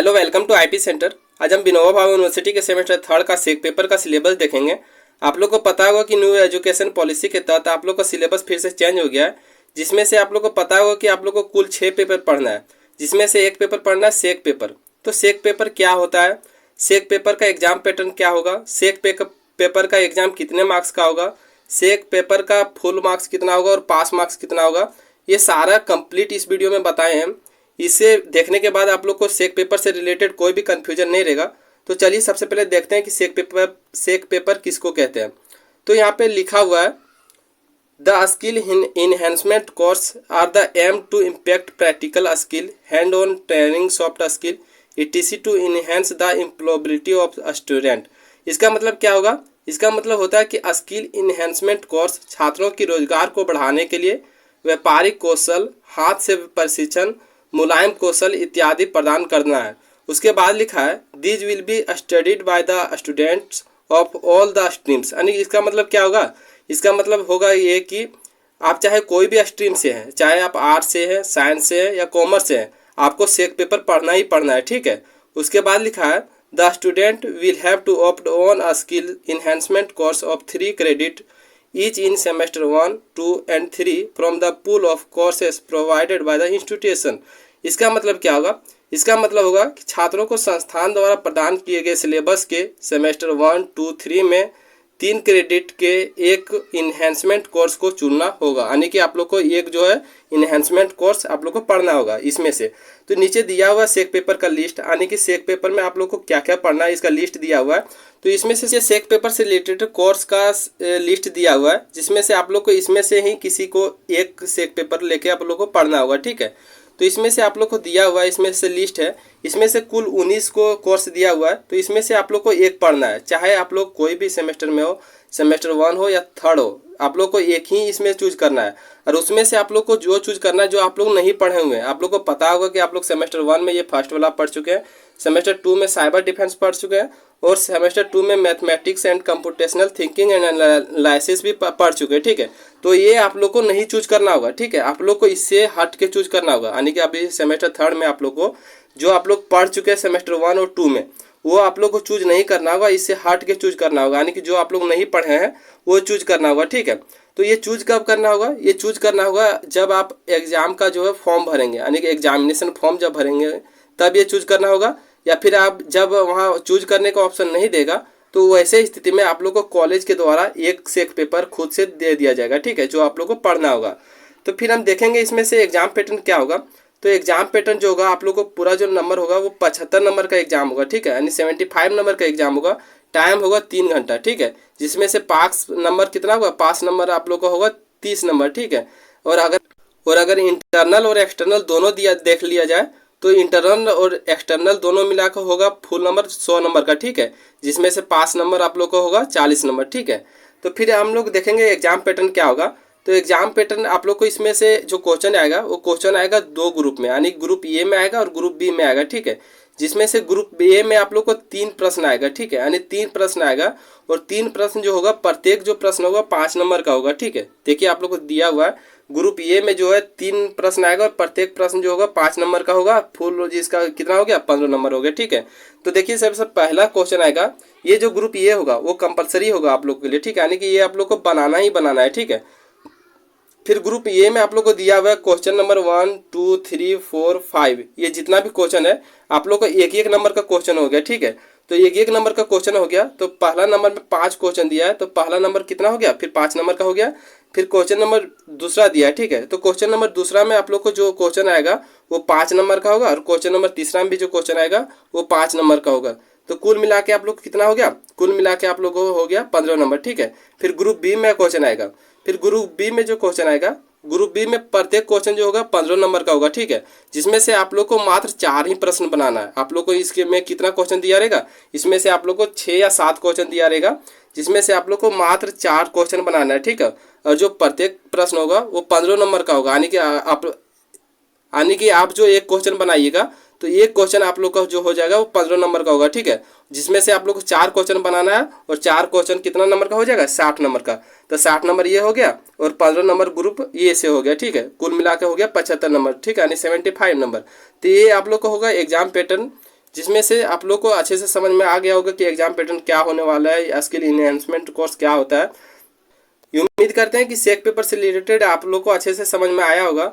Hello, welcome to IP centre. आज हम Vinoba Bhave university के सेमेस्टर थर्ड का सेक पेपर का सिलेबस देखेंगे। आप लोग को पता होगा कि न्यू एजुकेशन पॉलिसी के तहत आप लोग का सिलेबस फिर से चेंज हो गया है, जिसमें से आप लोग को पता होगा कि आप लोग को कुल 6 पेपर पढ़ना है, जिसमें से एक पेपर पढ़ना है सेक पेपर। तो सेक पेपर क्या होता है, सेक पेपर का एग्जाम पैटर्न क्या होगा, सेक पेपर का एग्जाम कितने मार्क्स का होगा, सेक पेपर का फुल मार्क्स कितना होगा और पास मार्क्स कितना होगा, ये सारा कंप्लीट इस वीडियो में बताए हैं। इसे देखने के बाद आप लोग को सेक पेपर से रिलेटेड कोई भी कंफ्यूजन नहीं रहेगा। तो चलिए सबसे पहले देखते हैं कि सेक पेपर किसको कहते हैं। तो यहाँ पे लिखा हुआ है, the skill enhancement course are the aim to impact practical skill, hand on training, soft skill etc to enhance the employability of student. इसका मतलब क्या होगा, इसका मतलब होता है कि स्किल इनहेंसमेंट कोर्स छात्रों की रोजगार को बढ़ाने के लिए व्यापारिक कौशल, हाथ से प्रशिक्षण, मुलायम कौशल इत्यादि प्रदान करना है। उसके बाद लिखा है, these will be studied by the students of all the streams. यानी इसका मतलब क्या होगा, इसका मतलब होगा ये कि आप चाहे कोई भी स्ट्रीम से हैं, चाहे आप आर्ट्स से हैं, साइंस से हैं या कॉमर्स से हैं, आपको सेक पेपर पढ़ना ही पढ़ना है, ठीक है। उसके बाद लिखा है, the student will have to opt on a skill enhancement course of 3 credit each in semester 1, 2 and 3 from the pool of courses provided by the institution। इसका मतलब क्या होगा, इसका मतलब होगा कि छात्रों को संस्थान द्वारा प्रदान किए गए सिलेबस के सेमेस्टर 1, 2, 3 में 3 क्रेडिट के एक इन्हेंसमेंट कोर्स को चुनना होगा। यानी कि आप लोग को एक जो है इन्हेंसमेंट कोर्स आप लोग को पढ़ना होगा इसमें से। तो नीचे दिया हुआ सेक पेपर का लिस्ट, यानी कि सेक पेपर में आप लोग को क्या क्या पढ़ना है इसका लिस्ट दिया हुआ है। तो इसमें से सेक पेपर से रिलेटेड कोर्स का लिस्ट दिया हुआ है, जिसमें से आप लोग को इसमें से ही किसी को एक सेक पेपर लेके आप लोग को पढ़ना होगा, ठीक है। तो इसमें से आप लोग को दिया हुआ है, इसमें से लिस्ट है, इसमें से कुल 19 को कोर्स दिया हुआ है। तो इसमें से आप लोग को एक पढ़ना है, चाहे आप लोग कोई भी सेमेस्टर में हो, सेमेस्टर 1 हो या 3rd हो, आप लोग को एक ही इसमें चूज करना है। और उसमें से आप लोग को जो चूज करना है जो आप लोग नहीं पढ़े हुए हैं। आप लोग को पता होगा कि आप लोग सेमेस्टर 1 में ये फर्स्ट वाला पढ़ चुके हैं, सेमेस्टर 2 में साइबर डिफेंस पढ़ चुके हैं और सेमेस्टर 2 में mathematics and computational thinking and analysis भी पढ़ चुके हैं, ठीक है। तो ये आप लोग को नहीं चूज करना होगा, ठीक है। आप लोग को इससे हट के चूज करना होगा। यानी कि अभी सेमेस्टर 3rd में आप लोग को जो आप लोग पढ़ चुके हैं सेमेस्टर 1 और 2 में, वो आप लोग को चूज नहीं करना होगा, इससे हट के चूज करना होगा। यानी कि जो आप लोग नहीं पढ़े हैं वो चूज करना होगा, ठीक है। तो ये चूज कब करना होगा, ये चूज करना होगा जब आप एग्जाम का जो है फॉर्म भरेंगे, यानी कि एग्जामिनेशन फॉर्म जब भरेंगे तब ये चूज करना होगा। या फिर आप जब वहाँ चूज करने का ऑप्शन नहीं देगा तो वैसे स्थिति में आप लोग को कॉलेज के द्वारा एक सेक पेपर खुद से दे दिया जाएगा, ठीक है, जो आप लोग को पढ़ना होगा। तो फिर हम देखेंगे इसमें से एग्जाम पैटर्न क्या होगा। तो एग्जाम पैटर्न जो होगा, आप लोग को पूरा जो नंबर होगा वो 75 नंबर का एग्जाम होगा, ठीक है। यानी 75 नंबर का एग्जाम होगा। टाइम होगा 3 घंटा, ठीक है। जिसमें से पास नंबर कितना होगा, पास नंबर आप लोग का होगा 30 नंबर, ठीक है। और अगर इंटरनल और एक्सटर्नल दोनों देख लिया जाए तो इंटरनल और एक्सटर्नल दोनों मिलाकर होगा फुल नंबर 100 नंबर का, ठीक है। जिसमें से पास नंबर आप लोग का होगा 40 नंबर, ठीक है। तो फिर हम लोग देखेंगे एग्जाम पैटर्न क्या होगा। तो एग्जाम पैटर्न आप लोग को इसमें से जो क्वेश्चन आएगा वो क्वेश्चन आएगा 2 ग्रुप में, यानी ग्रुप ए में आएगा और ग्रुप बी में आएगा, ठीक है। जिसमें से ग्रुप ए में आप लोग को 3 प्रश्न आएगा, ठीक है। यानी 3 प्रश्न आएगा और 3 प्रश्न जो होगा, प्रत्येक जो प्रश्न होगा 5 नंबर का होगा, ठीक है। देखिए आप लोग को दिया हुआ है, ग्रुप ए में जो है 3 प्रश्न आएगा और प्रत्येक प्रश्न जो होगा 5 नंबर का होगा। फुल जिसका कितना हो गया, 15 नंबर हो गया, ठीक है। तो देखिए सबसे पहला क्वेश्चन आएगा, ये जो ग्रुप ए होगा वो कंपलसरी होगा आप लोग के लिए, ठीक है। यानी कि ये आप लोग को बनाना ही बनाना है, ठीक है। फिर ग्रुप ए में आप लोग को दिया हुआ है क्वेश्चन नंबर 1, 2, 3, 4, 5, ये जितना भी क्वेश्चन है आप लोग को एक एक नंबर का क्वेश्चन हो गया, ठीक है। तो एक एक नंबर का क्वेश्चन हो गया। तो पहला नंबर में 5 क्वेश्चन दिया है, तो पहला नंबर कितना हो गया, फिर 5 नंबर का हो गया। फिर क्वेश्चन नंबर दूसरा दिया है, ठीक है। तो क्वेश्चन नंबर दूसरा में आप लोग को जो क्वेश्चन आएगा वो 5 नंबर का होगा और क्वेश्चन नंबर तीसरा में भी जो क्वेश्चन आएगा वो 5 नंबर का होगा। तो कुल मिला के आप लोग कितना हो गया, कुल मिला के आप लोग को हो गया 15 नंबर, ठीक है। फिर ग्रुप बी में क्वेश्चन आएगा, फिर ग्रुप बी में जो क्वेश्चन आएगा, ग्रुप बी में प्रत्येक क्वेश्चन जो होगा 15 नंबर का होगा, ठीक है। जिसमें से आप लोग को मात्र 4 ही प्रश्न बनाना है। आप लोग को इसके में कितना क्वेश्चन दिया रहेगा, इसमें से आप लोग को 6 या 7 क्वेश्चन दिया रहेगा, जिसमें से आप लोग को मात्र 4 क्वेश्चन बनाना है, ठीक है। और जो प्रत्येक प्रश्न होगा वो 15 नंबर का होगा। यानी कि आप जो एक क्वेश्चन बनाइएगा तो एक क्वेश्चन आप लोग का जो हो जाएगा वो 15 नंबर का होगा, ठीक है। जिसमें से आप लोग को 4 क्वेश्चन बनाना है और 4 क्वेश्चन कितना नंबर का हो जाएगा, 60 नंबर का। तो 60 नंबर ये हो गया और 15 नंबर ग्रुप ये से हो गया, ठीक है। कुल मिला के हो गया 75 नंबर, ठीक है, यानी 75 नंबर। तो ये आप लोग का होगा एग्जाम पैटर्न जिसमें से आप लोग को अच्छे से समझ में आ गया होगा कि एग्जाम पैटर्न क्या होने वाला है, स्किल इन्हेंसमेंट कोर्स क्या होता है। ये उम्मीद करते हैं कि सेक पेपर से रिलेटेड आप लोग को अच्छे से समझ में आया होगा।